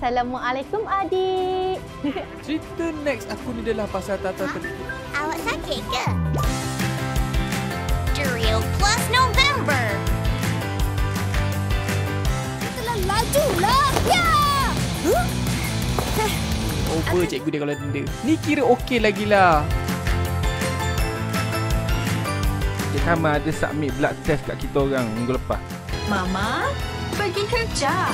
Assalamualaikum adik. Cerita next aku ni adalah pasal Tata Awak sakit ke? Duriel Plus November. Telah laju lah. Ya. over cikgu dia kalau denda. Ni kira okey lagi lah. Cik Kamal ada submit blood test kat kita orang minggu lepas. Mama, pergi kerja.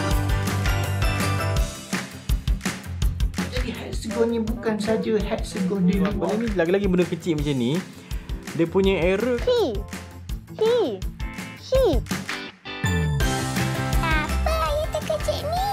Hexagonnya bukan saja hexagon di luar. Benda ni lagi-lagi benda kecil macam ni, dia punya error. He. Apa air terkejut ni?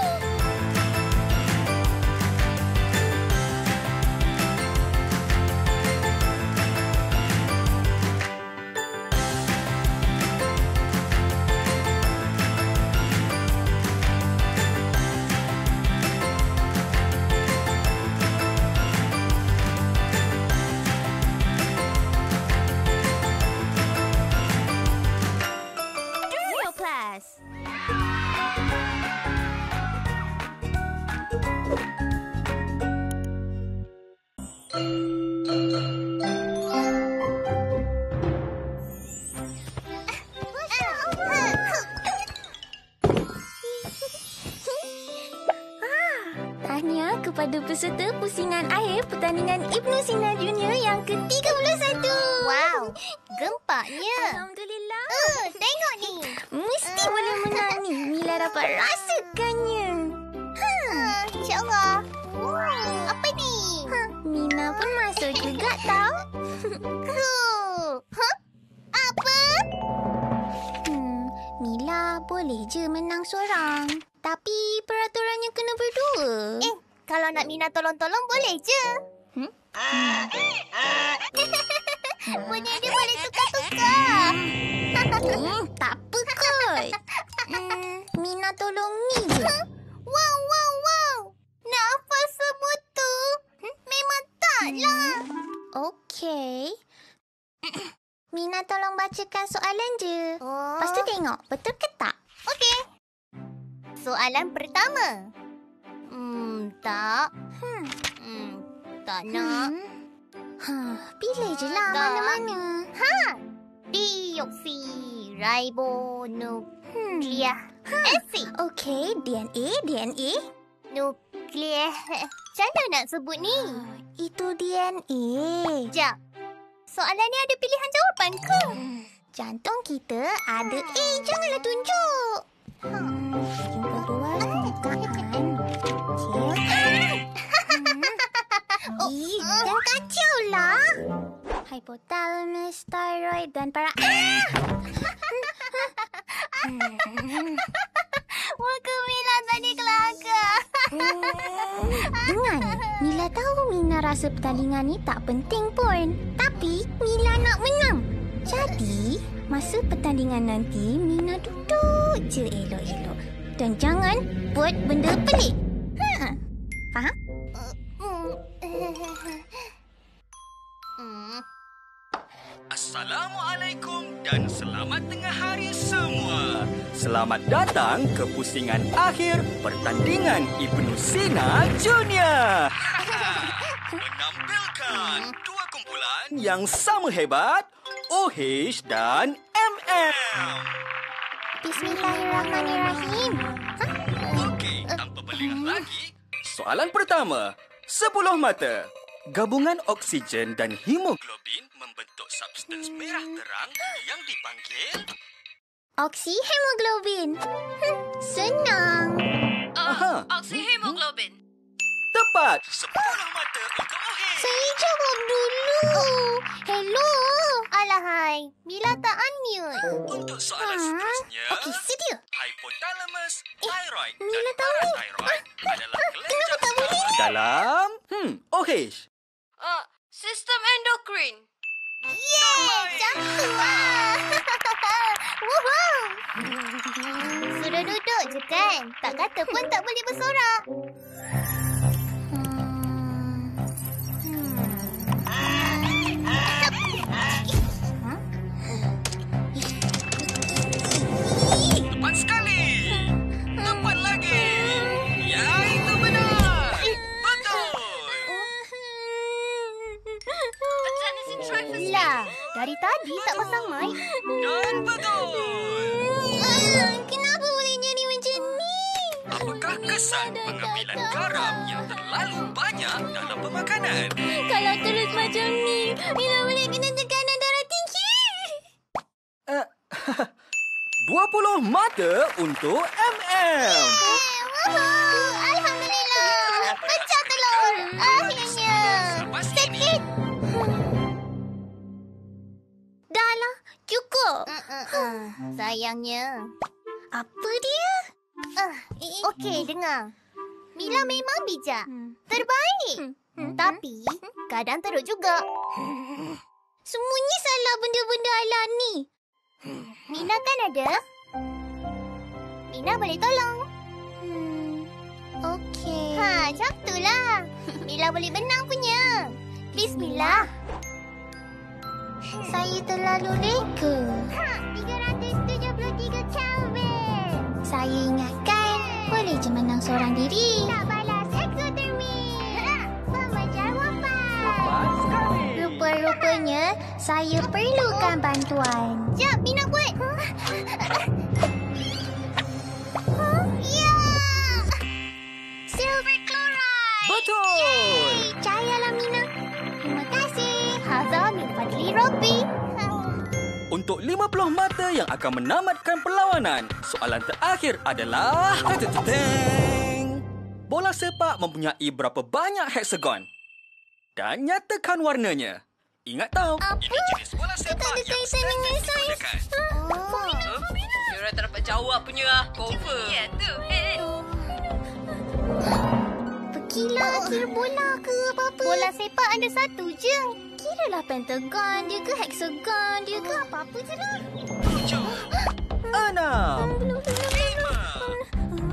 Tahniah kepada peserta pusingan akhir pertandingan Ibnu Sina Junior yang ke-31. Wow, gempaknya. Alhamdulillah. Tengok ni. Mesti boleh menang ni. Mila dapat rasakannya. InsyaAllah. Apa ni? Mina pun masuk juga tau. Apa? Mila boleh je menang seorang. Tapi peraturannya kena berdua. Kalau nak Mina tolong-tolong boleh je. Punya dia boleh tukar-tukar. Tak apa kot. Mina tolong ni je. Wow. Nak hafal semua tu? Memang taklah. Okey. Mina tolong bacakan soalan je. Lepas tu tengok betul ke tak? Okey. Soalan pertama. Tak. Tak nak. Pilih je lah mana-mana. Dioksi ribonuklear acid. Okey, DNA. Nuklear. Macam mana nak sebut ni? Itu DNA. Sekejap. Soalan ni ada pilihan jawapan ke? Jantung kita ada A. Janganlah tunjuk. Yang kedua, permukaan. Jangan kacau lah. Hypothalamus, thyroid dan muka Mila tadi kelakar. Dengar ni, Mila tahu Mina rasa pertandingan ni tak penting pun. Tapi Mila nak menang. Jadi, masa pertandingan nanti, Mina duduk je elok-elok. Dan jangan buat benda pelik. Faham? Assalamualaikum dan selamat tengah hari semua. Selamat datang ke pusingan akhir pertandingan Ibnu Sina Junior. Menampilkan dua kumpulan yang sama hebat, OH dan MM. Bismillahirrahmanirrahim. Okey, tanpa berlengah lagi. Soalan pertama. 10 mata. Gabungan oksigen dan hemoglobin membentuk substans merah terang yang dipanggil... Oksihemoglobin. Senang. Aha. Oksihemoglobin. Tepat. 10 mata untuk Ohis. Saya jawab dulu. Hello. Alahai, Mila tak unmute. Untuk soalan seterusnya... Okey, sedia. Hypothalamus, thyroid Mila dan tahu. parathyroid adalah kelenjar tak boleh? utama dalam... Ohis. Sistem endokrin. Yeay, jatuh lah. Woohoo. Sudah duduk je kan? Tak kata pun tak boleh bersorak. Tepat sekali. Tepat lagi. Ya, itu benar. Betul. Lah, dari tadi tak pasang mic. Dan betul. Kenapa boleh jadi macam ni? Apakah kesan pengambilan garam yang terlalu banyak dalam pemakanan? Kalau terus macam ni, Mila boleh kena tekanan darah tinggi. 20 mata untuk MM. Alhamdulillah. Pecah telur. Akhirnya. Sakit. Dah lah. Cukup. Sayangnya. Apa dia? Okey, dengar. Mila memang bijak. Terbaik. Tapi, kadang teruk juga. Semuanya salah benda-benda ala ni. Mina kan ada? Mina boleh tolong. Okey. Macam tu lah. Mila boleh menang punya. Bismillah. Saya terlalu reka. 373 Kelvin. Saya ingatkan, boleh je menang seorang diri. Tak balas eksotermi. Pemajar wafat. Rupa-rupanya, saya perlukan bantuan. Jap, Mina buat. Ya! Silver chloride. Betul. Yeay, cahayalah Mina. Terima kasih. Hazal min fadli Rabbi. Untuk 50 mata yang akan menamatkan perlawanan, soalan terakhir adalah... Bola sepak mempunyai berapa banyak heksagon? Dan nyatakan warnanya. Ingat tahu, ini jenis bola sepak yang standard digunakan. Diorang tak dapat jawab punya lah. Confirm. Ya tu. Pergilah kira bola ke apa-apa. Bola sepak ada satu je. Kiralah pentagon dia ke hexagon dia ke apa-apa je lah. 7, 6, 5,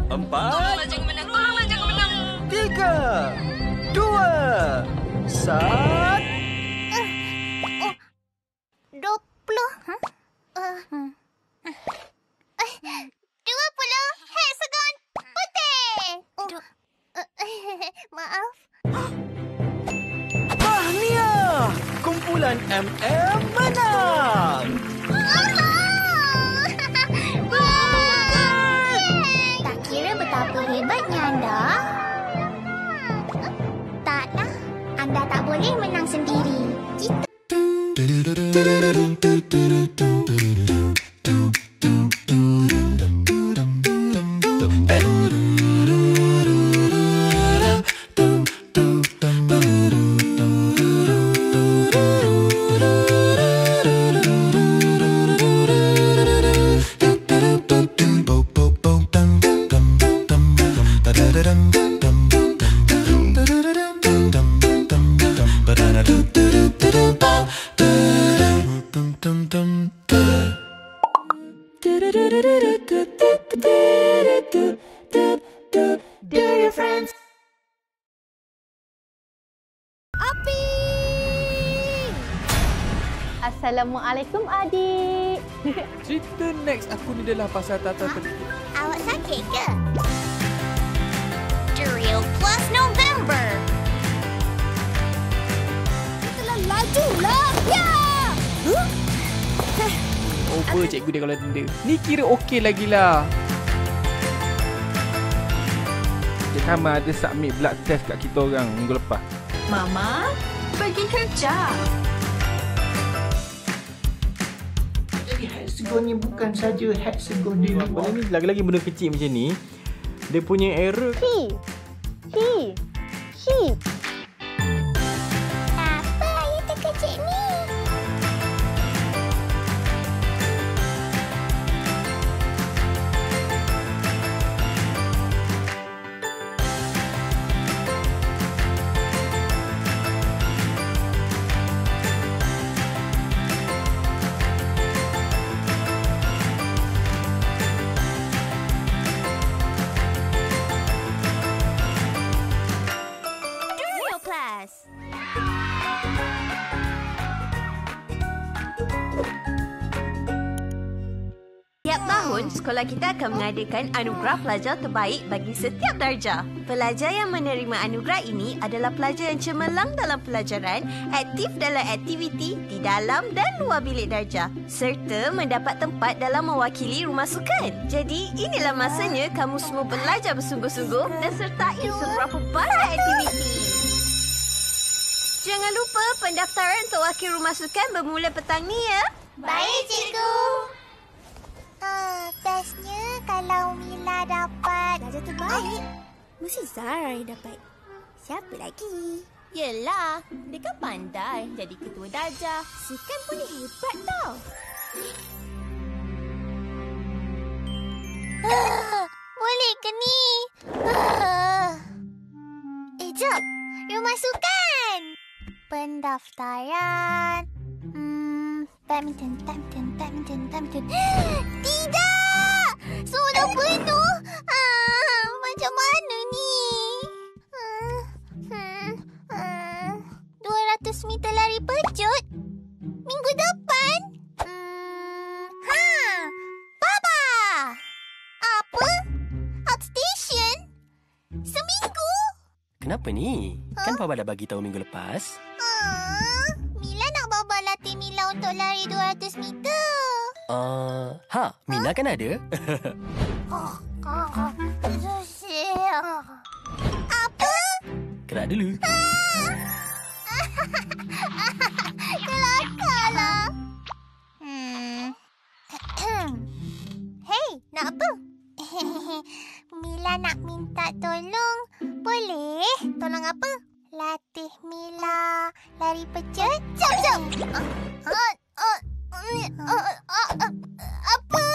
4, Tolonglah jangan menang. Tolonglah jangan menang. 3, 2, 1. 20. 20 hexagon putih. Maaf. Tahniah! Kumpulan MM menang! Tak kira betapa hebatnya anda. Taklah, anda tak boleh menang sendiri. Kita Assalamualaikum adik. Cerita next aku ni adalah pasal Tata awak sakit ke? Drill Plus November. Telah laju lah. Ya! Oh apa cikgu dia kalau denda? Ni kira okey lagi lah. Cik Hama ada submit blood test kat kita orang minggu lepas. Mama, pergi kerja. Jadi hexagon ni bukan saja hexagon di Benda luar. ni lagi-lagi benda kecil macam ni, dia punya error. Sheep. Apa air terkejut ni? Durian Plus. Tiap tahun, sekolah kita akan mengadakan anugerah pelajar terbaik bagi setiap darjah. Pelajar yang menerima anugerah ini adalah pelajar yang cemerlang dalam pelajaran, aktif dalam aktiviti di dalam dan luar bilik darjah, serta mendapat tempat dalam mewakili rumah sukan. Jadi, inilah masanya kamu semua belajar bersungguh-sungguh dan sertai seberapa banyak aktiviti. Jangan lupa pendaftaran untuk wakil rumah sukan bermula petang ni ya. Baik, cikgu. Bestnya kalau Mila dapat darjah terbaik. Mesti Zara yang dapat. Siapa lagi? Yelah, dia kan pandai jadi ketua darjah. Sukan pun dia hebat tau. Boleh ke ni? Jom. Rumah sukan. Pendaftaran. Badminton. Tidak! Sudah penuh. Macam mana ni? 200 meter lari pecut? Minggu depan? Baba! Apa? Outstation? Seminggu? Kenapa ni? Kan Baba dah bagi tahu minggu lepas. Mila nak Baba latih Mila untuk lari 200 meter. Mina kan ada? Apa? Kerak dulu. Kelakarlah. Hei, nak apa? Mila nak minta tolong. Boleh? Tolong apa? Latih Mila lari pecut. Jom. Apa?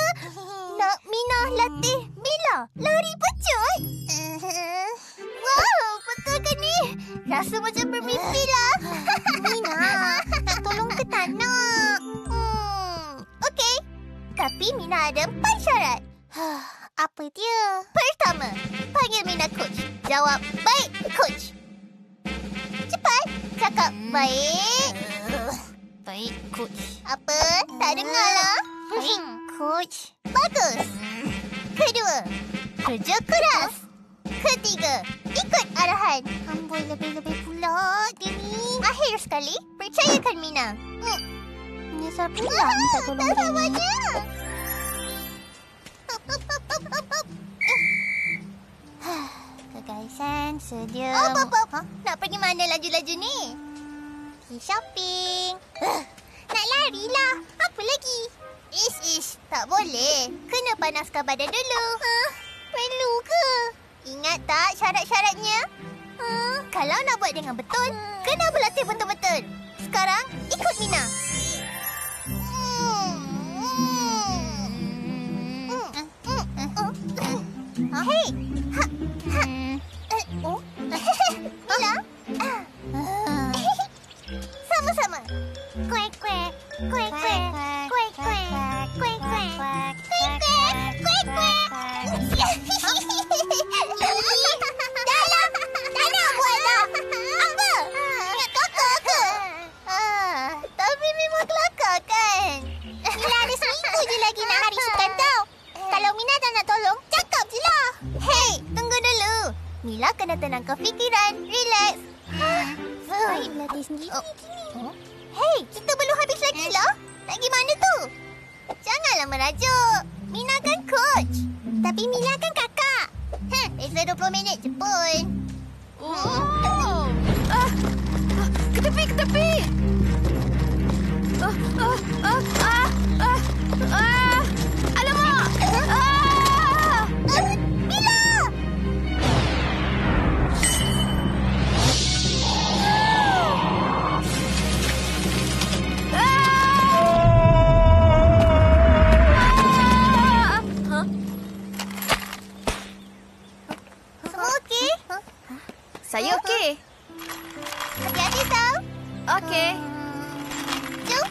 Nak Mina latih Mila lari pecut? Wow, betul ke ni? Rasa macam bermimpi lah. Mina, nak tolong ke tak nak? Okey. Tapi Mina ada 4 syarat. Apa dia? Pertama, panggil Mina coach. Jawab baik, coach. Cepat. Cakap baik. Baik, coach. Apa? Tak dengar lah. Baik, coach. Bagus. Kedua, kerja keras. Ketiga, ikut arahan. Amboi, lebih-lebih pula dia ni. Akhir sekali, percayakan Mina. Menyesal pula minta tolong dia ni. Kegaisan, sedia. Nak pergi mana laju-laju ni? Pergi shopping. Nak lari lah. Apa lagi? Ish, tak boleh. Kena panaskan badan dulu. Perlu ke? Ingat tak syarat-syaratnya? Kalau nak buat dengan betul, kena berlatih betul-betul. Sekarang, ikut Mina. Hei! Mila? Sama-sama. Kuek-kuek. Kuek-kuek. Kuek-kuek. Kuek-kuek. Kuek-kuek. Kuek-kuek. Dah. Tak nak buat dah. Apa? Nak kelakar ke? Tapi memang kelakar kan? Mila ada seminggu je lagi nak hari sukan tau. Kalau Mina tak nak tolong, cakap je lah. Hei, tunggu dulu. Mila kena tenangkan fikiran. Relax. Baik berlatih sendiri. Hei, kita belum habis lagi lah. Nak pergi mana tu? Janganlah merajuk. Mina kan coach. Tapi Mila kan kakak. Extra 20 minit je pun. Ke tepi, ke tepi. Alamak. Mila! Semua okey? Saya okey. Hati-hati, Tau. Okey. Jom.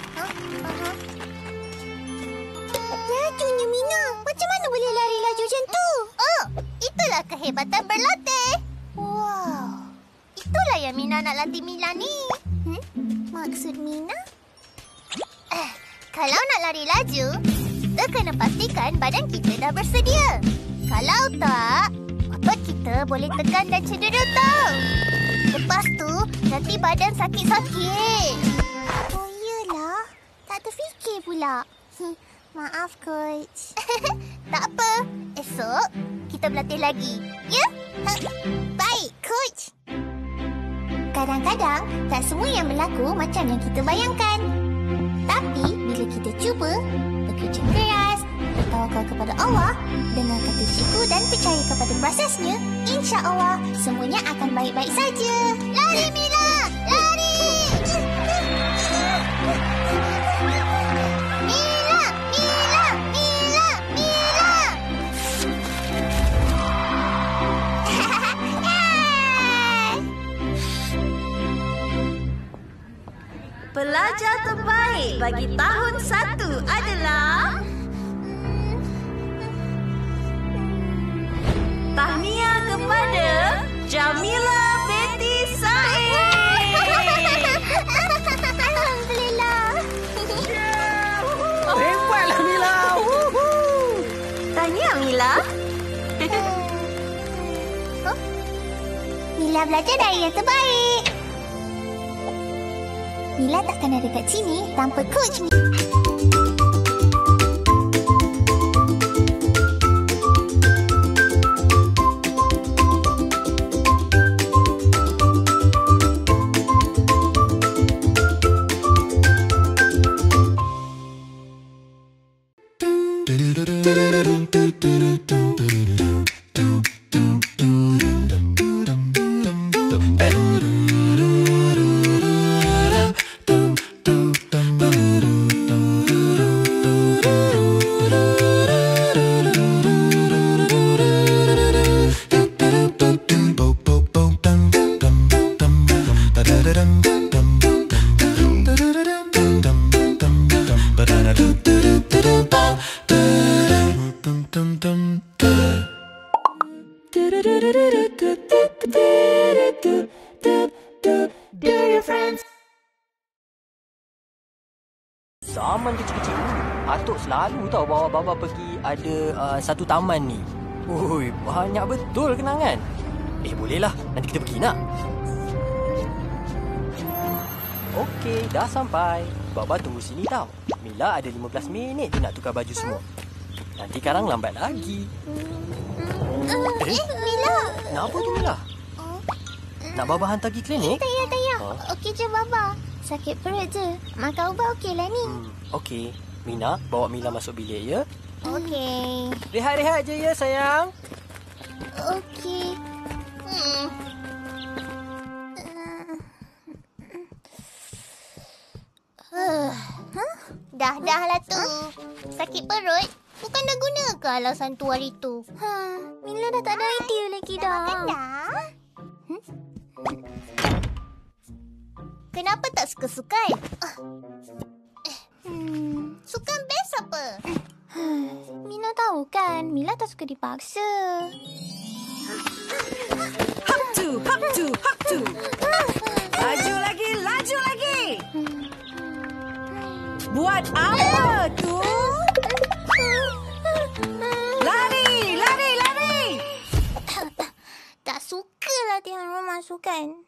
Lajunya Mina. Macam mana boleh lari laju macam tu? Oh, itulah kehebatan berlatih. Wow. Itulah yang Mina nak latih Mila ni. Maksud Mina? Kalau nak lari laju, kita kena pastikan badan kita dah bersedia. Kalau tak, otot kita boleh tekan dan cedera tau. Lepas tu, nanti badan sakit-sakit. Oh, iyalah. Tak terfikir pula. Maaf, Coach. Tak apa. Esok, kita berlatih lagi. Ya? Baik, Coach. Kadang-kadang, tak semua yang berlaku macam yang kita bayangkan. Tapi, bila kita cuba, bekerja keras, bertawakal kepada Allah, dengar kata cikgu dan percaya kepada prosesnya, insya-Allah, semuanya akan baik-baik saja. Lari, Mila! Lari! Mila! Mila! Mila! Mila! Pelajar terbaik bagi tahun 1 adalah tahniah kepada Jamila Betty Said. Alhamdulillah. Hebatlah Mila. Tahniah Mila. Mila belajar dari yang terbaik. Mila takkan ada kat sini tanpa Coach Mila. Zaman kecil-kecil Atuk selalu tahu bawa Baba pergi ada satu taman ni. Ui, banyak betul kenangan. Bolehlah, nanti kita pergi nak. Okey, dah sampai. Baba tunggu sini tau. Mila ada 15 minit je nak tukar baju semua. Nanti Karang lambat lagi. Mila. Kenapa tu Mila? Nak Baba hantar pergi klinik? Tak payah. Okey je, Baba. Sakit perut je. Makan ubat okeylah ni. Okey. Mina, bawa Mila masuk bilik ya. Okey. Rehat-rehat je ya sayang. Okey. Dah lah tu. Sakit perut. Bukan dah guna ke alasan tu hari tu? Mila dah tak ada idea lagi dah. Makan dah? Kenapa tak suka sukan? Sukan best apa? Mina tahu kan, Mila tak suka dipaksa. Hak tu. Laju lagi. Buat apa tu? Lari. Tak suka latihan rumah sukan.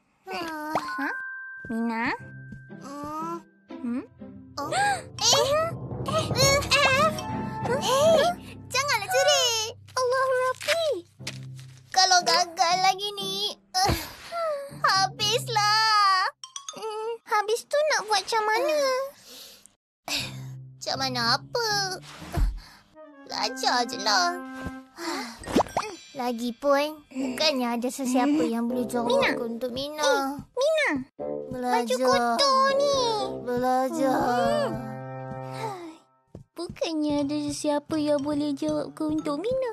Mina? Hei, janganlah cerit. Allah Rafi. Kalau gagal lagi ni, habislah. Habis tu nak buat macam mana? Macam mana apa? Belajar je lah. Lagipun, bukannya ada sesiapa yang boleh jawab untuk Mina. Mina, belajar. Baju kotor ni. Belajar. Bukannya ada sesiapa yang boleh jawab untuk Mina.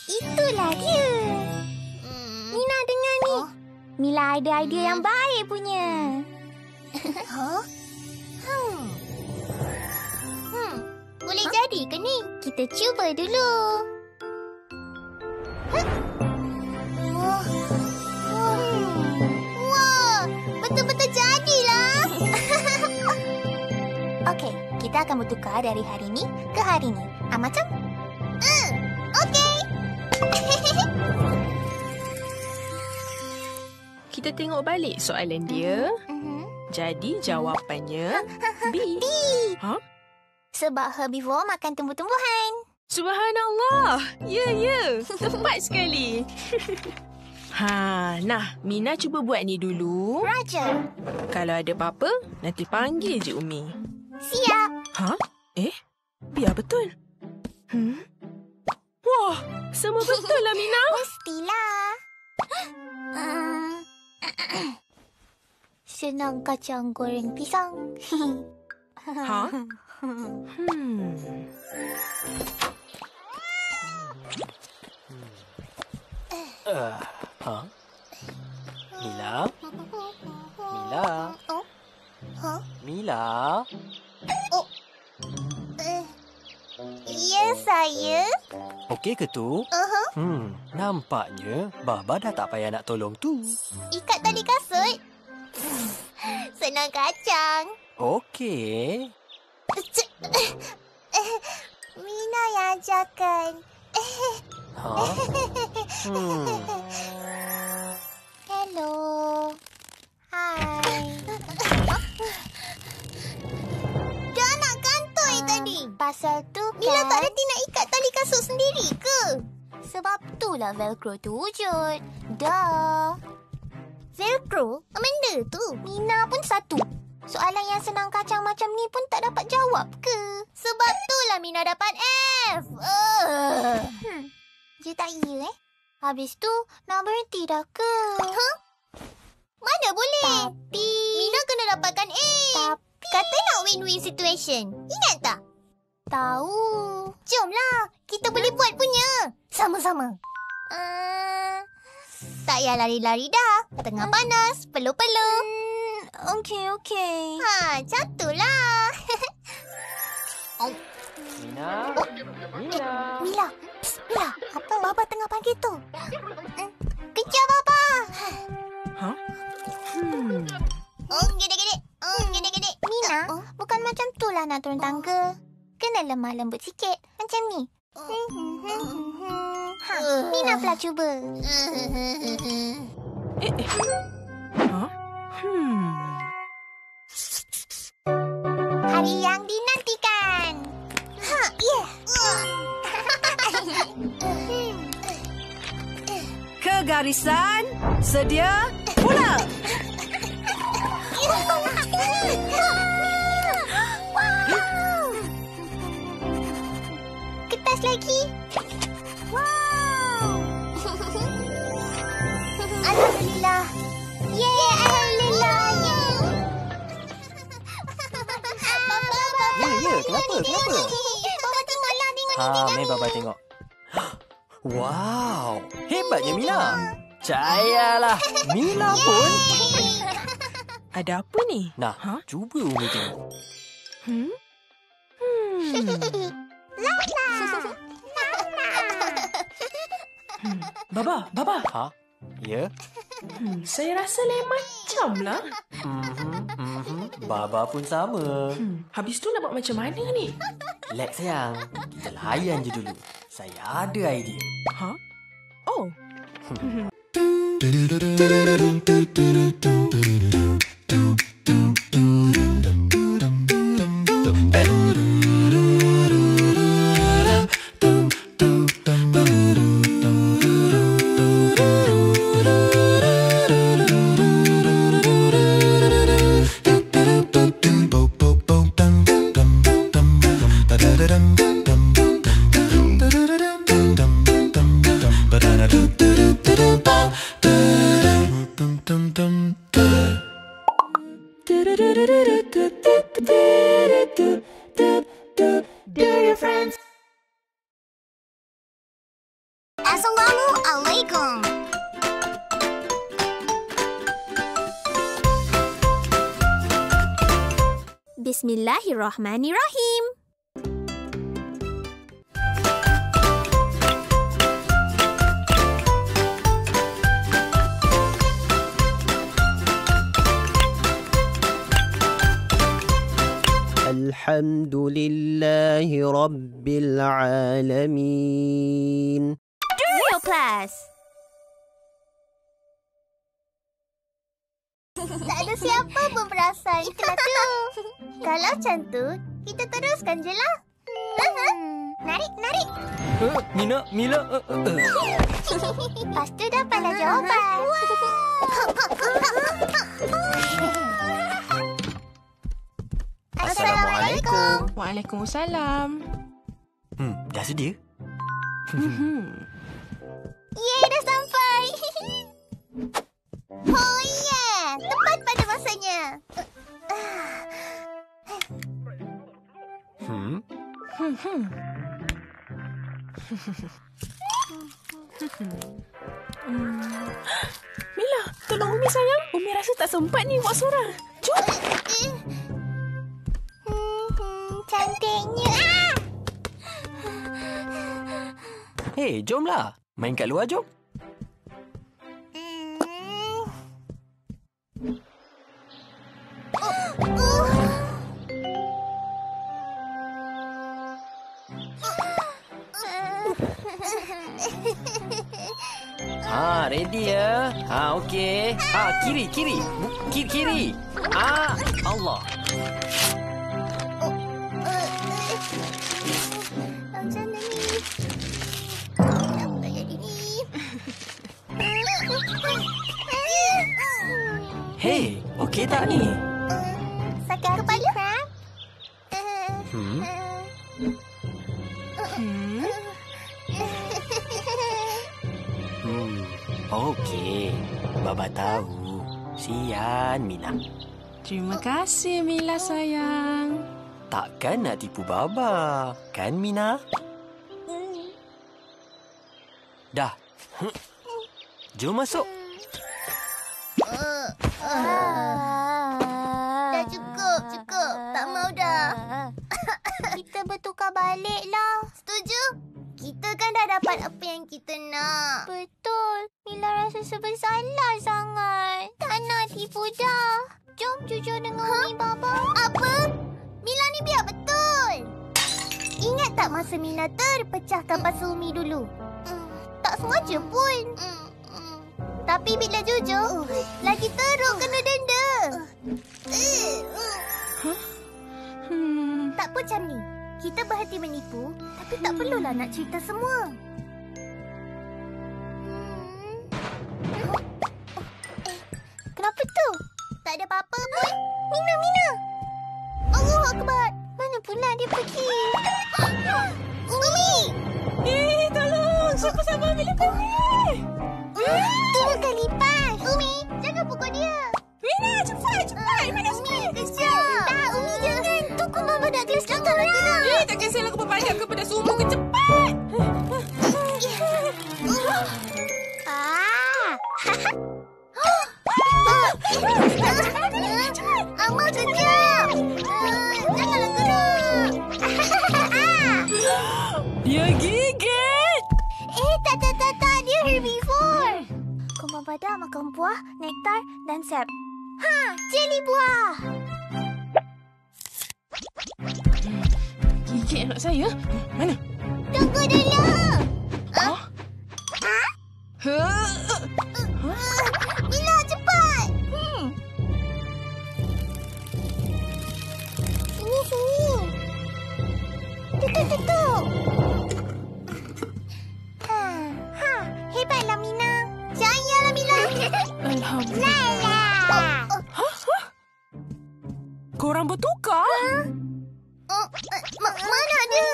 Itulah dia. Mina dengar ni. Mila ada idea yang baik punya. Boleh jadi ke ni? Kita cuba dulu. Wah, betul-betul jadilah. Okey, kita akan bertukar dari hari ni ke hari ni. Macam? Okey. Kita tengok balik soalan dia. Jadi jawapannya B. B. Ha? Sebab herbivore makan tumbuh-tumbuhan. Subhanallah. Ya. Tepat sekali. Nah, Mina cuba buat ni dulu. Roger. Kalau ada apa-apa, nanti panggil je Umi. Siap. Biar betul. Wah, semua betul lah Mina. Mestilah. Senang kacang goreng pisang. Mila? Mila? Ya, saya. Okey ke tu? Nampaknya Baba dah tak payah nak tolong tu. Ikat tali kasut. Senang kacang. Okey. Mina yang ajarkan. Hello. Hai. Dah nak kantoi tadi. Pasal tu kan. Mila tak reti nak ikat tali kasut sendiri ke? Sebab itulah Velcro tu wujud. Dah. Velcro? Benda tu. Mina pun satu. Soalan yang senang kacang macam ni pun tak dapat jawab ke? Sebab itulah Mina dapat F. Dia tak ya Habis tu nak berhenti dah ke? Mana boleh? Tapi Mina kena dapatkan A. Tapi kata nak win-win situation. Ingat tak? Tahu. Jomlah, kita boleh buat punya. Sama-sama. Tak payah lari-lari dah. Tengah panas, peluh-peluh. Okey. Jatuhlah. Mila. Psst, Mila. Apa? Baba tengah panggil tu. Kejar Baba. Gede-gede. Gede-gede. Mina, bukan macam tu lah nak turun tangga. Kena lemah lembut sikit. Macam ni. Mina pula cuba. Hari yang dinantikan. Ke garisan, sedia, mula. Kertas lagi. Wow. Alhamdulillah. Alhamdulillah. Ya, kenapa? Baba tengoklah, tengok. Mari Baba tengok. Wow, hebatnya Mila. Cayalah, Mila pun. Ada apa ni? Nah, cuba Umi tengok. Baba. Ya? Saya rasa lain macam lah. Baba pun sama. Habis tu nak buat macam mana ni? Relax sayang. Kita layan je dulu. Saya ada idea. Oh. Assalamualaikum. Bismillahirrahmanirrahim. Alhamdulillahi Rabbil Alamin. Drill class. Tak ada siapa pun perasan kelas tu. Kalau macam tu, kita teruskan je lah. Narik. Mina, Mila. Lepas tu dapatlah jawapan. Assalamualaikum. Waalaikumsalam. Dah sedia? Yeay, dah sampai. Oh yeah, tepat pada masanya. Mila, tolong Umi sayang. Umi rasa tak sempat ni buat seorang. Jom. Cantiknya. Hei, jomlah. Main kat luar, jom. Ready ya? Okey. Kiri. Kiri. Allah. Macam ni. Apa jadi ni? Hei, okey tak ni? Sakit kepala? Okey. Baba tahu. Sian, Mila. Terima kasih, Mila sayang. Takkan nak tipu Baba, kan Mina? Dah. Jom masuk. Dah cukup. Tak mau dah. Kita bertukar balik lah. Setuju? Kita kan dah dapat apa yang kita nak. Betul. Mila rasa bersalah sangat. Tak nak tipu dah. Jom jujur dengan Umi Baba. Apa? Mila ni biar betul. Ingat tak masa Mila terpecahkan pasal Umi dulu? Tak sengaja pun. Tapi bila jujur, lagi teruk kena denda. Tak pun macam ni. Kita berhati menipu, tapi tak perlulah nak cerita semua. Kenapa tu? Tak ada apa-apa pun. Mina. Allahu Akbar. Mana pula dia pergi? Umi! Tolong. Siapa sama Mila pergi? Itu bukan lipas. Umi, jangan pukul dia. Mina, cepat. Mana Umi, kejap. Tak, Umi jangan. Tunggu Mama nak kelas kita lah. Tak kisahlah aku berbanyak kepada semua. Cepat. Amal kejap. Janganlah gerak. Dia gigit. Tak. Dia herbivore. Kumbang badak makan buah, nektar dan sap. Jeli buah. Gigit anak saya? Mana? Tunggu dulu. Hebatlah Mina. Jayalah Mina. Alhamdulillah. Korang bertukar? Mana ada?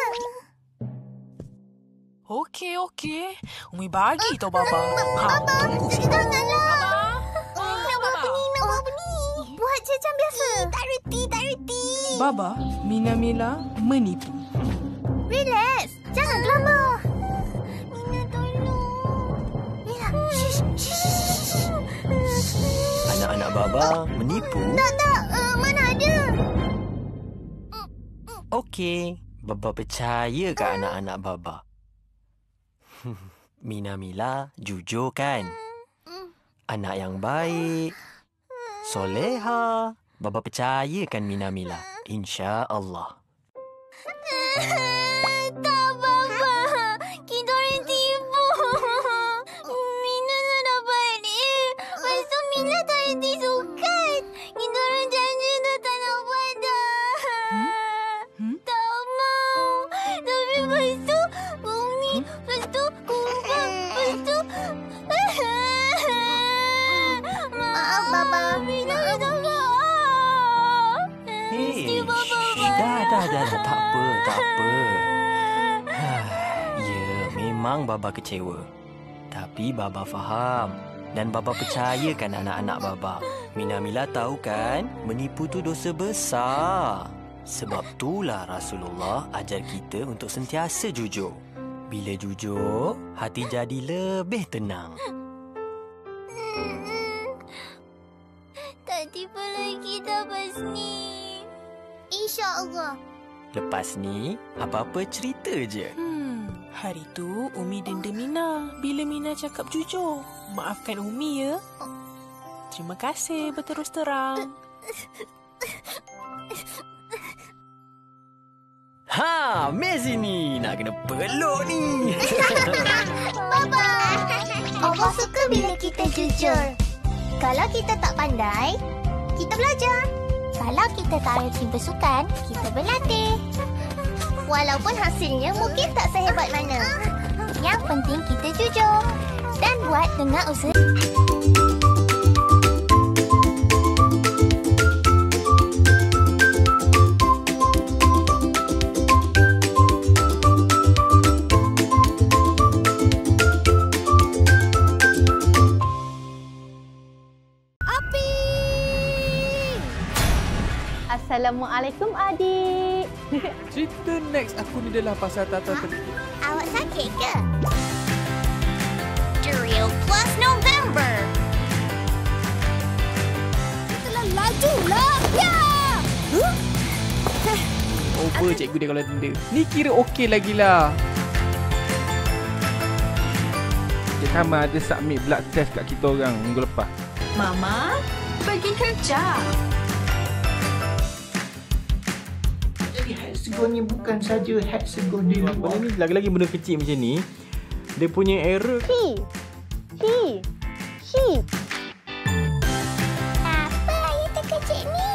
Okey. Umi bagi tau Baba. Baba, janganlah. Nak buat apa ni? Buat je macam biasa. Tak reti. Baba, Mina Mila menipu. Relax. Jangan gelabah. Mina, tolong. Mila, shh. Anak-anak Baba menipu? Tak. Mana ada? Okey, Baba percaya ke anak-anak Baba? Mina Mila jujur kan? Anak yang baik, soleha. Baba percaya kan Mina Mila? InsyaAllah. Tak, Baba. Kita orang tipu. Mina tak dapat ni. Lepas tu Mina tak reti sukan. Kita orang janji dah tak nak buat dah. Tak mau. Tapi lepas tu Umi. Lepas tu Kumpang. Lepas tu... Maaf, Baba. Mina minta maaf. Hei, dah. Tak apa. Ya, memang Baba kecewa. Tapi Baba faham. Dan Baba percayakan anak-anak Baba. Mina Mila tahu kan, menipu tu dosa besar. Sebab itulah Rasulullah ajar kita untuk sentiasa jujur. Bila jujur, hati jadi lebih tenang. Tak tipu lagi dah lepas ni. InsyaAllah. Lepas ni, apa-apa cerita je. Hari tu Umi denda Mina bila Mina cakap jujur. Maafkan Umi ya. Terima kasih berterus terang. Messi ni nak kena peluk ni. Baba. Allah suka bila kita jujur. Kalau kita tak pandai, kita belajar. Kalau kita tak rajin bersukan, kita berlatih. Walaupun hasilnya mungkin tak sehebat mana. Yang penting kita jujur dan buat dengan usaha. Assalamualaikum adik. Cerita next aku ni adalah pasal Tata terkejut. Awak sakit ke? Drill Plus November. Telah laju lah. Ya. Over cikgu dia kalau tenda. Ni kira okey lagi lah. Cik Kamal ada submit blood test kat kita orang minggu lepas. Mama, pergi kerja. Hexagon ni bukan saja hexagon di luar. Benda ni lagi-lagi benda kecil macam ni, dia punya error. She. Apa yang terkejut ni?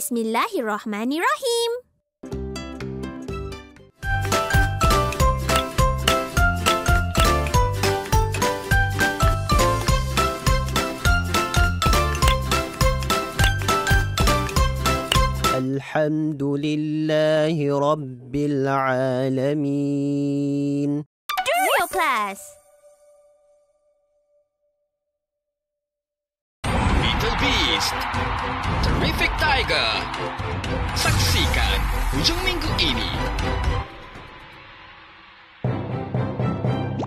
Bismillahirrahmanirrahim. Alhamdulillahi Rabbil Alamin. Drill class. Little Beast, Terrific Tiger. Saksikan hujung minggu ini.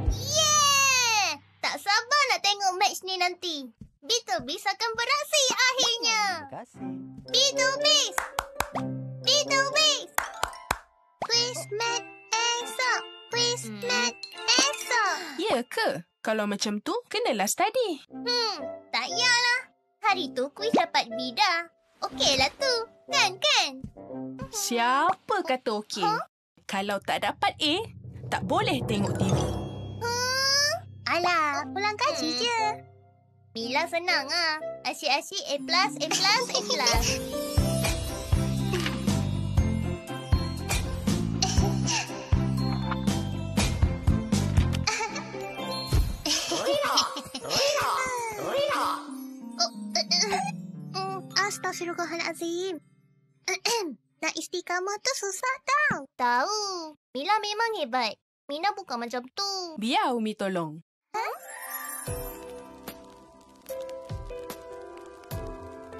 Yeah! Tak sabar nak tengok match ni nanti. Beetle Beast akan beraksi akhirnya. Terima kasih. Beetle Beast! Beetle Beast! Twist, mat, esok. Twist, mat, esok. Ya ke? Kalau macam tu, kenalah study. Tak yalah. Hari tu kuis dapat B dah. Okeylah tu. Kan? Siapa kata okey? Kalau tak dapat A, tak boleh tengok TV. Alah, ulang kaji je. Mila senang ah. Asyik-asyik A+, A+, A+. Astaghfirullahalazim. Nak istiqamah tu susah tau. Tahu. Mila memang hebat. Mina bukan macam tu. Biar Umi tolong.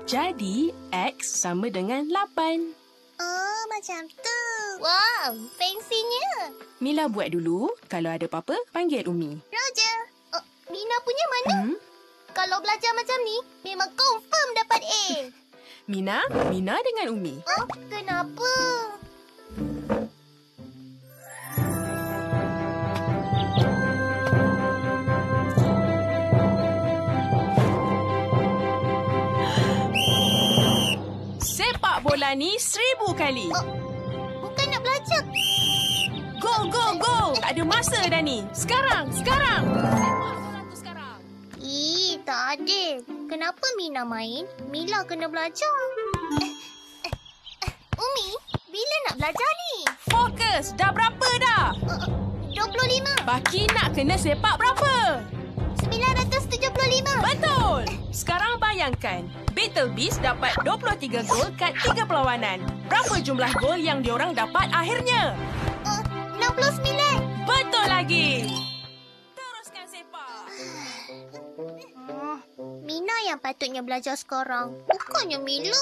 Jadi, X sama dengan 8. Oh, macam tu. Wow, fancynya. Mila buat dulu. Kalau ada apa-apa, panggil Umi. Roger. Oh, Mina punya mana? Kalau belajar macam ni, memang confirm dapat A. Mina dengan Umi. Oh, kenapa? Sepak bola ni 1000 kali. Oh, bukan nak belajar. Go! Tak ada masa dah ni. Sekarang. Sepak bola tu sekarang. Tak adil. Kenapa Mina main? Mila kena belajar. Umi, bila nak belajar ni? Fokus. Dah berapa dah? 25. Baki nak kena sepak berapa? 975. Betul. Sekarang bayangkan. Beetle Beast dapat 23 gol kat 3 perlawanan. Berapa jumlah gol yang diorang dapat akhirnya? 69. Betul lagi. Teruskan sepak. Mina yang patutnya belajar sekarang. Bukannya Mila.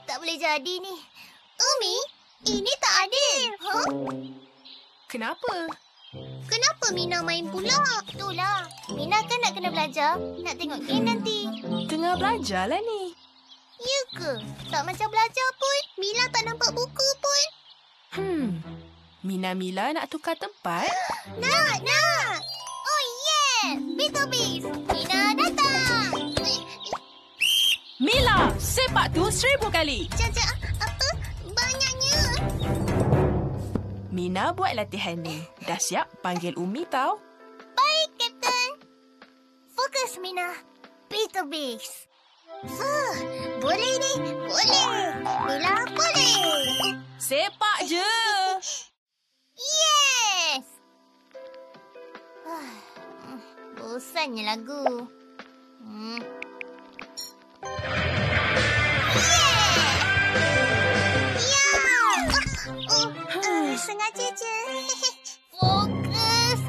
Tak boleh jadi ni. Umi, ini tak adil. Kenapa? Kenapa Mina main pula? Itulah. Mina kan nak kena belajar. Nak tengok game nanti. Tengah belajar lah ni. Ya ke? Tak macam belajar pun. Mila tak nampak buku pun. Mila nak tukar tempat? Nak! Oh yeah! Beetle Beast! Mina datang! Mila, sepak tu 1000 kali. Apa? Banyaknya. Mina buat latihan ni. Dah siap panggil Umi tau? Baik, Kapten. Fokus, Mina. Beetle Beast. Boleh ni. Boleh. Mila boleh. Sepak je. Yes! Bosannya lagu. Sengaja je. Fokus.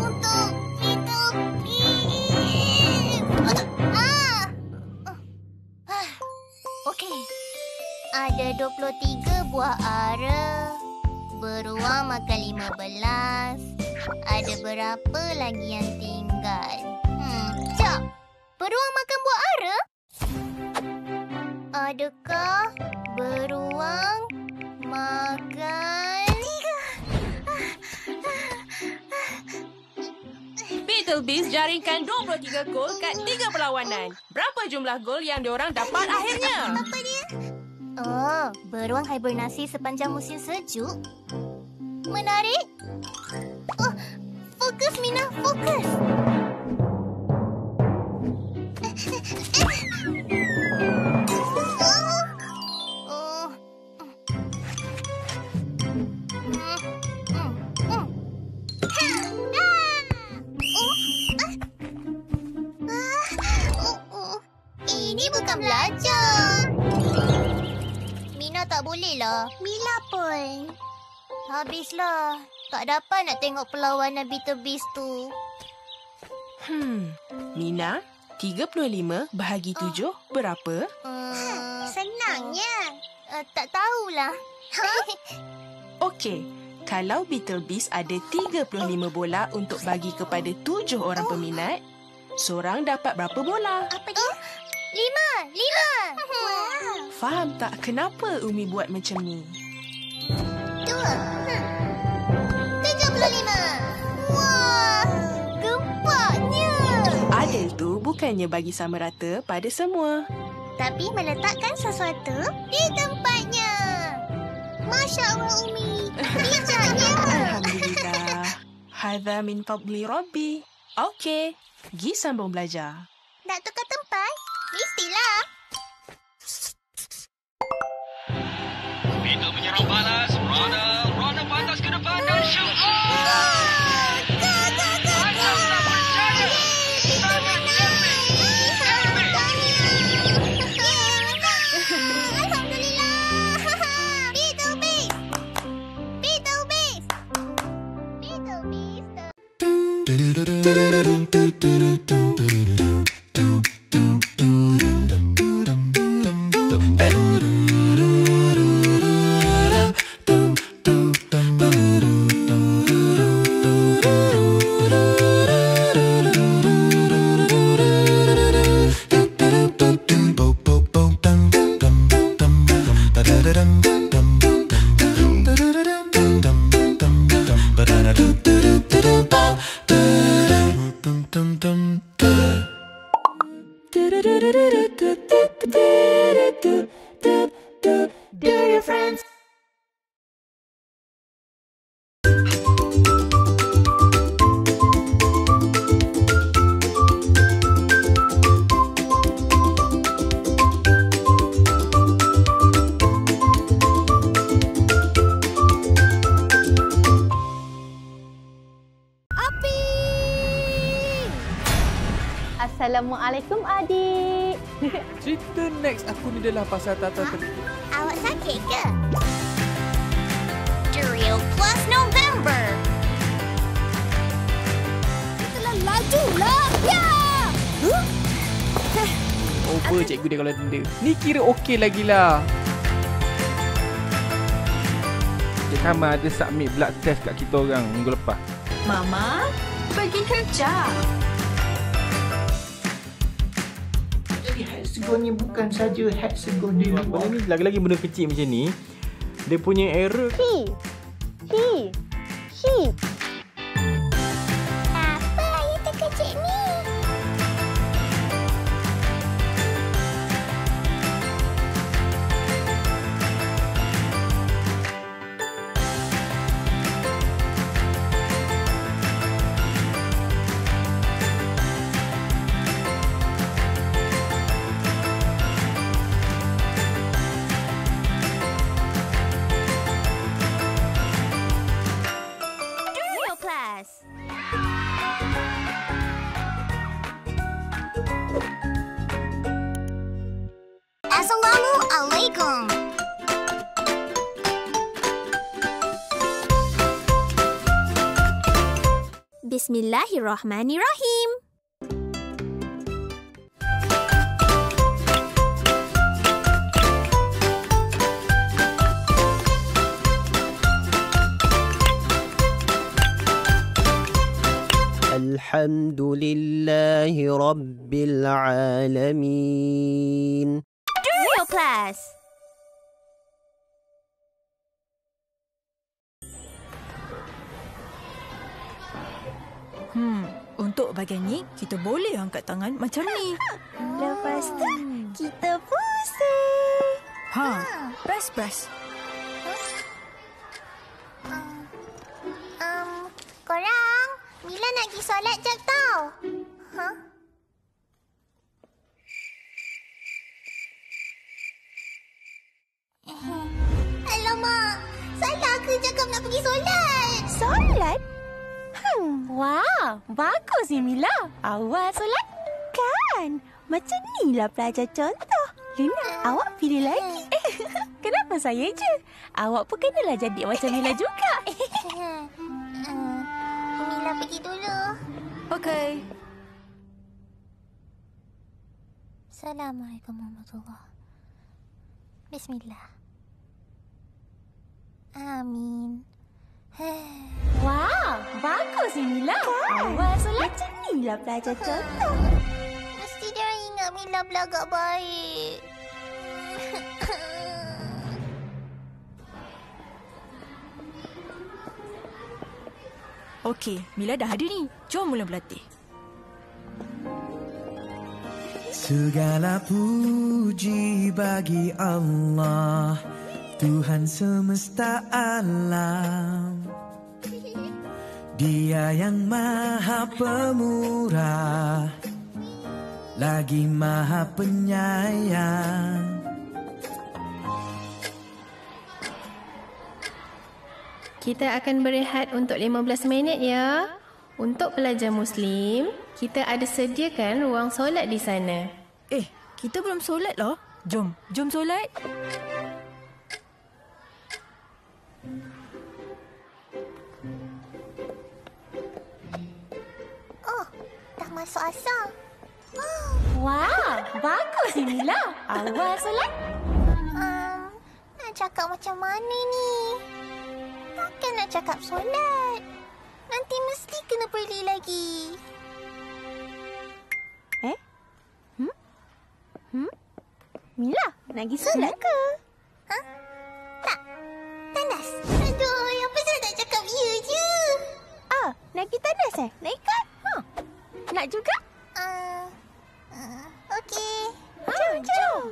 Untuk Beetle Beast. Okey. Ada 23 buah ara. Beruang makan 15. Ada berapa lagi yang tinggal? Jap. Beruang makan buah ara? Adakah beruang makan... Beetlebeast jaringkan 23 gol kat 3 perlawanan. Berapa jumlah gol yang diorang dapat akhirnya? Apa dia? Oh, beruang hibernasi sepanjang musim sejuk. Menarik. Oh, fokus Mina, fokus. Ini bukan belajar. Mina tak boleh lah. Mila pun. Habislah. Tak dapat nak tengok perlawanan Beetlebeast tu. Mina, 35 bahagi 7 berapa? Senangnya. Tak tahulah. Okey, kalau Beetlebeast ada 35 bola untuk bagi kepada 7 orang peminat, seorang dapat berapa bola? Apa dia? 5. Faham tak kenapa Umi buat macam ni? 2. 75. Wah, gempaknya. Adil tu bukannya bagi sama rata pada semua. Tapi meletakkan sesuatu di tempatnya. Masya Allah, Umi. Bijaknya. Alhamdulillah. Hadza min fadli Rabbi. Okey, pergi sambung belajar. Nak tukar tempat? Mestilah. Beetle menyerang balas. Runner pantas ke depan dan shoot. Assalamualaikum adik. Cerita next aku ni adalah pasal Tata terkejut. Awak sakit ke? Drill Plus November. Telah laju lah. Ya! Over cikgu dia kalau denda. Ni kira okey lagi lah. Cik Kamal ada submit blood test kat kita orang minggu lepas. Mama, pergi kerja. Hexagon ni bukan saja hexagon di luar. Benda ni lagi-lagi benda kecil macam ni, dia punya error. She. Apa yang terkejut ni? Assalamualaikum. Bismillahirrahmanirrahim. Alhamdulillahi Rabbil Alamin. Drill Class. Untuk Untuk bahagian ni, kita boleh angkat tangan macam ni. Lepas tu, kita pusing. Press. Korang, Mila nak pergi solat jap tau. Alamak, salah ke cakap nak pergi solat? Solat? Wah, bagus ni Mila. Awal solat? Kan? Macam ni lah pelajar contoh. Lina, awak pilih lagi. Kenapa saya je? Awak pun kenalah jadi macam Mila juga. Mila pergi dulu. Okey. Assalamualaikum warahmatullahi. Bismillah. Amin. Wah, bagus ni Mila. Awal solat macam ni lah pelajar contoh. Mesti dia ingat Mila belagak baik. Okey, Mila dah ada ni. Jom mula berlatih. Segala puji bagi Allah, Tuhan semesta alam. Dia yang maha pemurah, lagi maha penyayang. Kita akan berehat untuk 15 minit ya. Untuk pelajar Muslim, kita ada sediakan ruang solat di sana. Kita belum solat loh. Jom solat. Oh, dah masuk asar. Wah, bagus ni Mila. Awal solat. Nak cakap macam mana ni? Takkan nak cakap solat. Nanti mesti kena beli lagi. Mila, nak pergi solat ke? Tak. Tandas. Aduh, apa saya nak cakap ya je? Nak pergi tandas Nak ikut? Nak juga? Okey. Jom.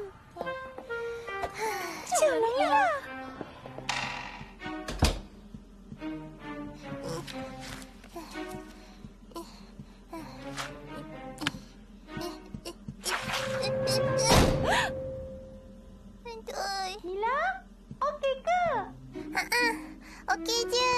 Jom lah Mila. Mila, okey ke? Okey je.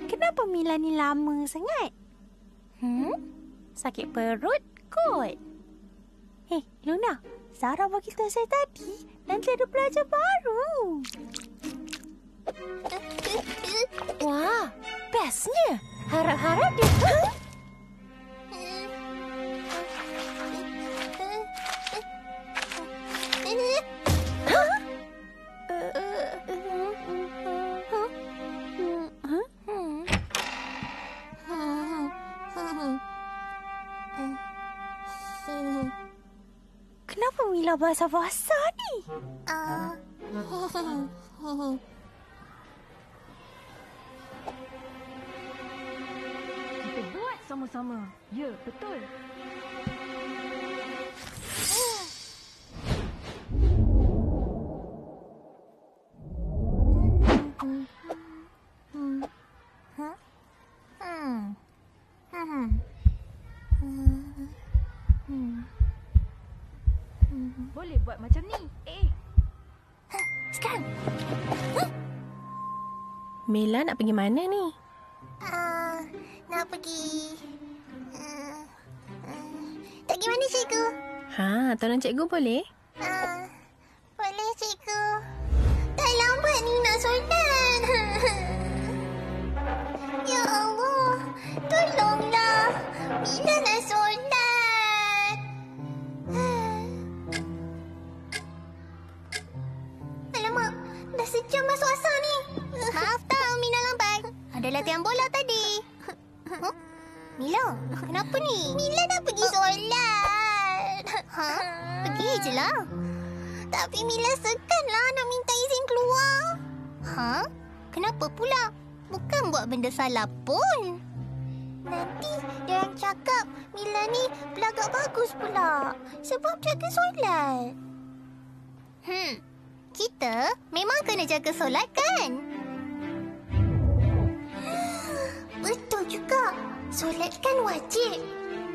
Kenapa Mila ni lama sangat? Sakit perut kot. Luna, Sarah bagi tahu saya tadi nanti ada pelajar baru. Wah, bestnya. Harap-harap dia Kenapa Mila basah-basah ni? Kita buat sama-sama. Ya, betul. Boleh buat macam ni. Sekarang. Mila nak pergi mana ni? Nak pergi... Tak pergi mana cikgu? Tolong cikgu boleh? Boleh cikgu. Dah lambat ni nak solat. Ya Allah, tolonglah. Mila nak solat. Alamak, dah sejam masuk asar ni. Maaf tak, Mina lambat. Ada latihan bola tadi. Huh? Mila, kenapa ni? Mila dah pergi solat. Pergi je lah. Tapi Mila seganlah nak minta izin keluar. Kenapa pula? Bukan buat benda salah pun. Nanti dia yang cakap Mila ni belagak bagus pula sebab jaga solat. Kita memang kena jaga solat kan? Betul juga. Solat kan wajib.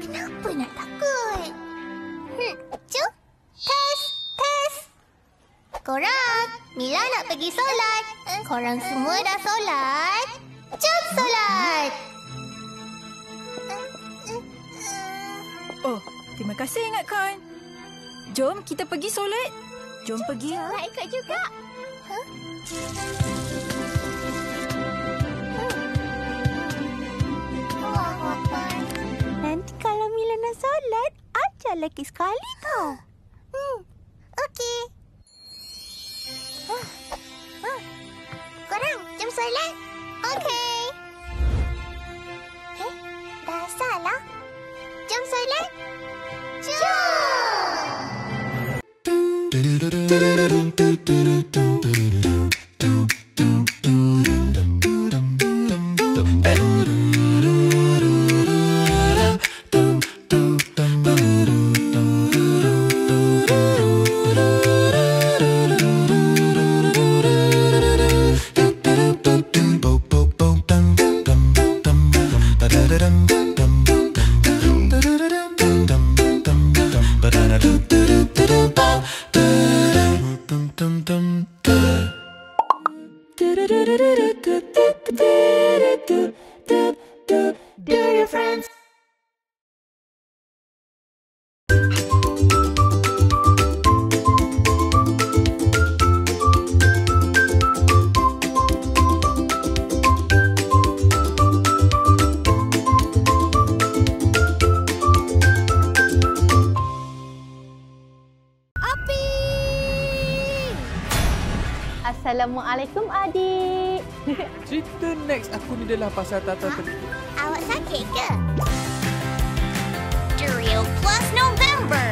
Kenapa nak takut? Cuk. Tes. Korang, Mila nak pergi solat. Korang semua dah solat? Jom solat. Oh, terima kasih ingatkan. Jom kita pergi solat. Jom pergi. Nak ikut juga. Nanti kalau Mila nak solat, ajar lagi sekali tau. Okey. Korang, jom solat. Okey. Dah salah. Jom solat. Assalamualaikum adik. Cerita next aku ni adalah pasal Tata tadi. Awak sakit ke? Duriel Plus November.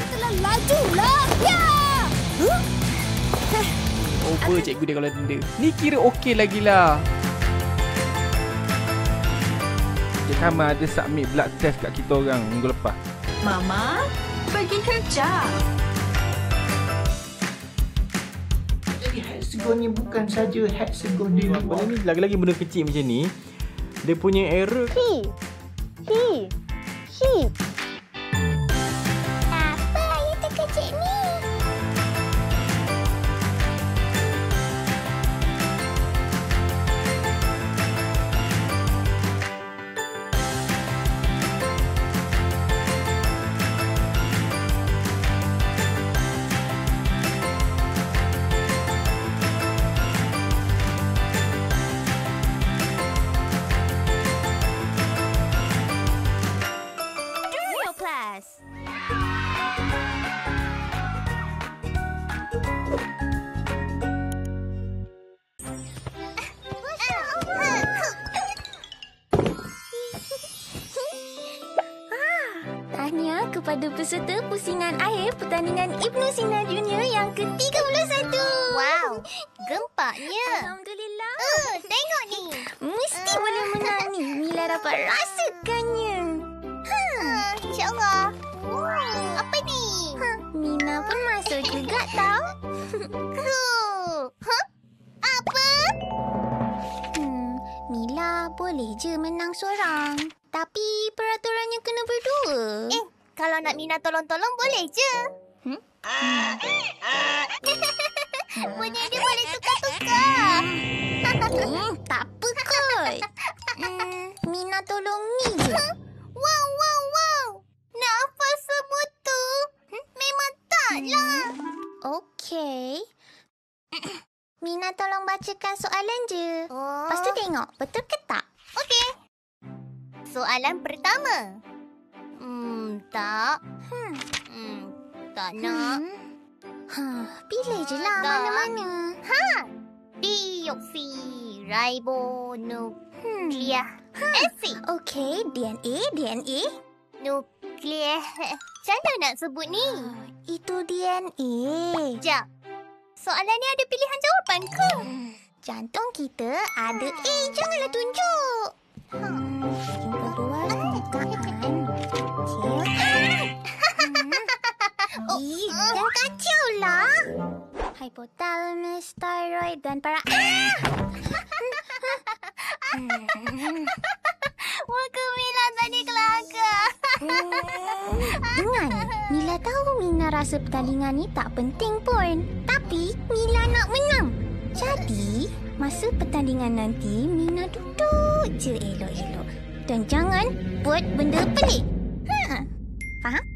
Telah laju lah. Ya. Over cikgu dia kalau denda. Ni kira okey lagi lah. Cik Kamal ada submit blood test kat kita orang minggu lepas. Mama, pergi kerja. Hexagon ni bukan saja hexagon di luar. Benda ni lagi-lagi benda kecil macam ni, dia punya error. He. Apa yang terkejut ni? Tahniah kepada peserta pusingan akhir pertandingan Ibnu Sina Junior yang ke-31. Wow, gempaknya. Alhamdulillah. Tengok ni. Mesti boleh menang ni. Mila dapat rasakannya. InsyaAllah. Apa ni? Mina pun masuk juga tau. Apa? Mila boleh je menang seorang. Tapi peraturannya kena berdua. Kalau nak Mina tolong-tolong boleh je. Punya dia boleh tukar-tukar. Tak apa kot. Mina tolong ni je. Wow. Nak hafal semua tu? Memang taklah. Okey. Mina tolong bacakan soalan je. Lepas tu tengok betul ke tak? Okey. Soalan pertama. Tak. Tak nak. Pilih je lah mana-mana. Deoksiribonuklear acid. Okey, DNA. Nuklear. Macam mana nak sebut ni? Itu DNA. Sekejap. Soalan ni ada pilihan jawapan ke? Jantung kita ada A. Janganlah tunjuk. Yang kedua, permukaan. Jangan kacau lah. Hypothalamus, thyroid dan Muka Mila tadi kelakar. Dengar ni, Mila tahu Mina rasa pertandingan ni tak penting pun. Tapi Mila nak menang. Jadi, masa pertandingan nanti, Mina duduk je elok-elok. Dan jangan buat benda pelik. Faham?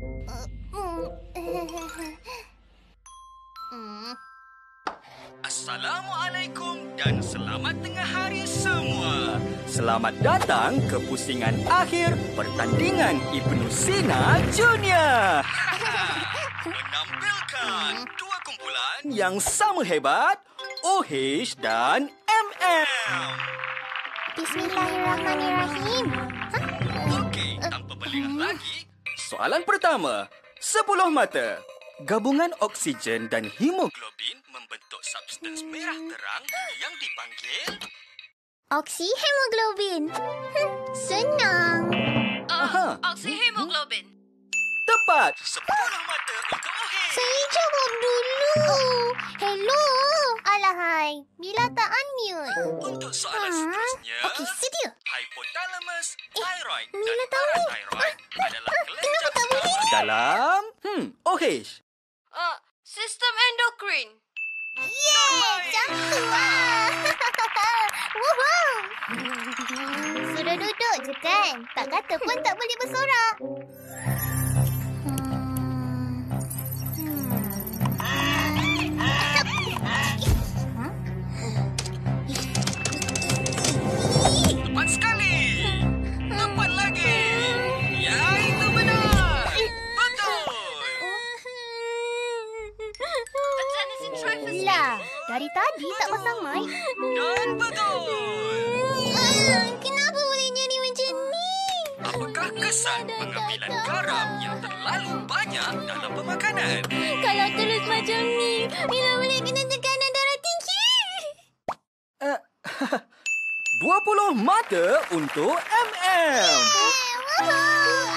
Assalamualaikum dan selamat tengah hari semua. Selamat datang ke pusingan akhir pertandingan Ibnu Sina Junior. Menampilkan dua kumpulan yang sama hebat, OH dan MM. Bismillahirrahmanirrahim. Okey, tanpa berlengah lagi, soalan pertama. 10 mata. Gabungan oksigen dan hemoglobin membentuk substans merah terang yang dipanggil oksihemoglobin. Senang. Oksihemoglobin. Tepat. 10 mata untuk OH. Saya jawab dulu. Hello. Alahai, Mila tak unmute. Untuk soalan seterusnya. Okey, sedia. Hypothalamus, thyroid Mila dan tahu. parathyroid adalah Kenapa tak boleh ni? dalam OH. Sistem endokrin. Macam tu lah. Woohoo. Sudah duduk je kan? Tak kata pun tak boleh bersorak. Tepat sekali. Tepat lagi. Ya, itu benar. Betul. Lah, dari tadi tak pasang mic. Dan betul. Kenapa boleh jadi macam ni? Apakah kesan pengambilan garam yang terlalu banyak dalam pemakanan? Kalau terus macam ni, Mila boleh kena tekanan darah tinggi. 20 mata untuk MM.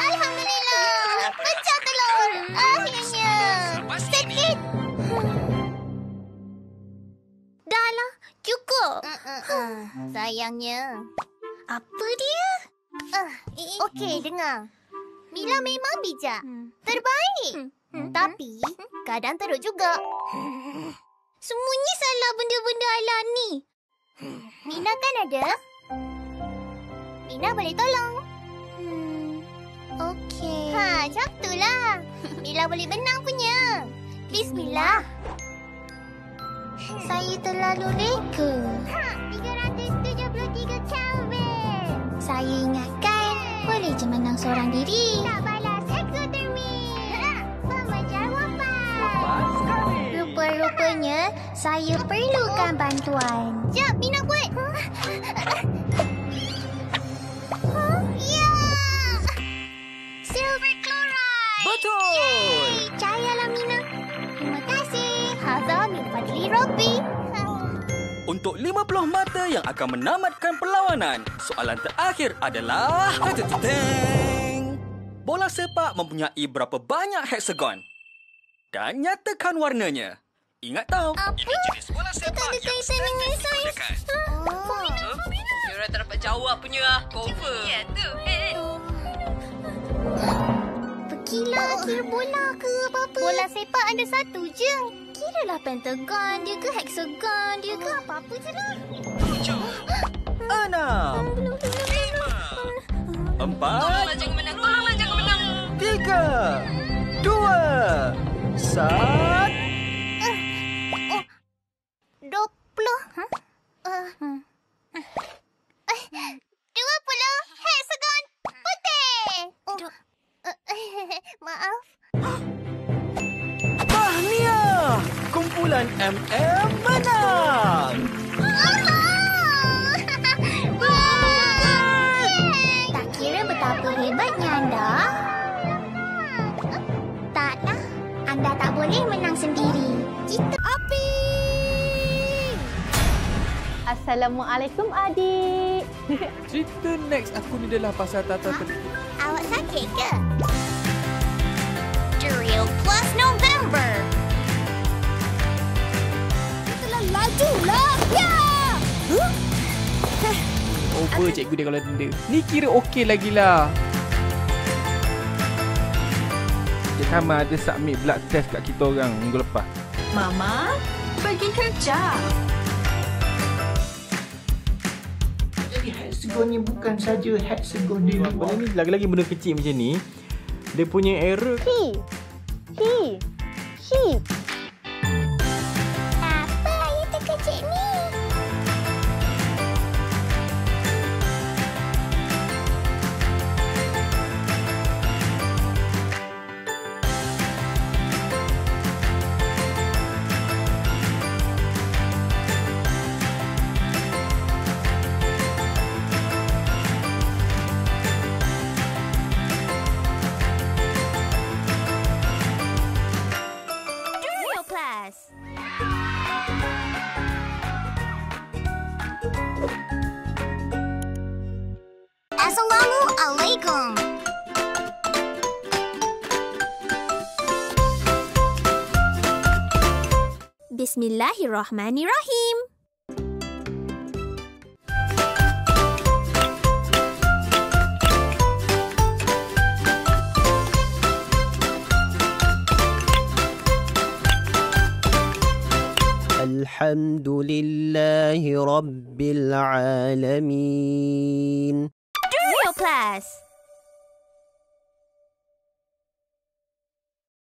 Alhamdulillah. Pecah telur. Akhirnya. Sakit. Dah lah. Cukup. Sayangnya. Apa dia? Okey, dengar. Mila memang bijak. Terbaik. Tapi, kadang teruk juga. Semuanya salah benda-benda ala ni. Mina kan ada? Mina boleh tolong. Okey. Macam itulah. Mila boleh menang punya. Bismillah. Saya terlalu reka. 373 Kelvin. Saya ingatkan boleh je menang seorang diri. Tak balas eksotermi. Pemancar wafat. Rupa-rupanya saya perlukan bantuan. Jap, Mina buat. Ya. Silver chloride. Betul. Yeay, cahayalah Mina. Terima kasih. Hadza min fadli Rabbi. Untuk 50 mata yang akan menamatkan perlawanan, soalan terakhir adalah... Bola sepak mempunyai berapa banyak heksagon? Dan nyatakan warnanya. Ingat tahu, ini jenis bola sepak yang standard digunakan. Kira tak dapat jawab punya. Cover. Ya tu. Pergilah kira bola ke apa-apa. Bola sepak ada satu je. Kiralah pentagon dia ke hexagon dia ke apa-apa je lah. 7, 6, 5, 4, Tolonglah jangan menang. Tolonglah jangan menang. 3, 2, 1. 20. 20 hexagon putih. Maaf. Tahniah! menang. Tak kira betapa hebatnya anda. Taklah, anda tak boleh menang sendiri. Kita api. Assalamualaikum adik. Cerita next aku ni adalah pasal Tata Awak sakit ke? Drill Plus November. Itulah lajulah. Ya. Over cikgu dia kalau denda. Ni kira okey lagi lah. Cik Hama ada submit blood test kat kita orang minggu lepas. Mama, pergi kerja. Jadi hexagon ni bukan saja hexagon di luar. Benda ni lagi-lagi benda kecil macam ni, dia punya error. He. Apa air terkecil ni? Drill Plus. Assalamualaikum. Bismillahirrahmanirrahim. Alhamdulillahi Rabbil Alamin. Drill Plus.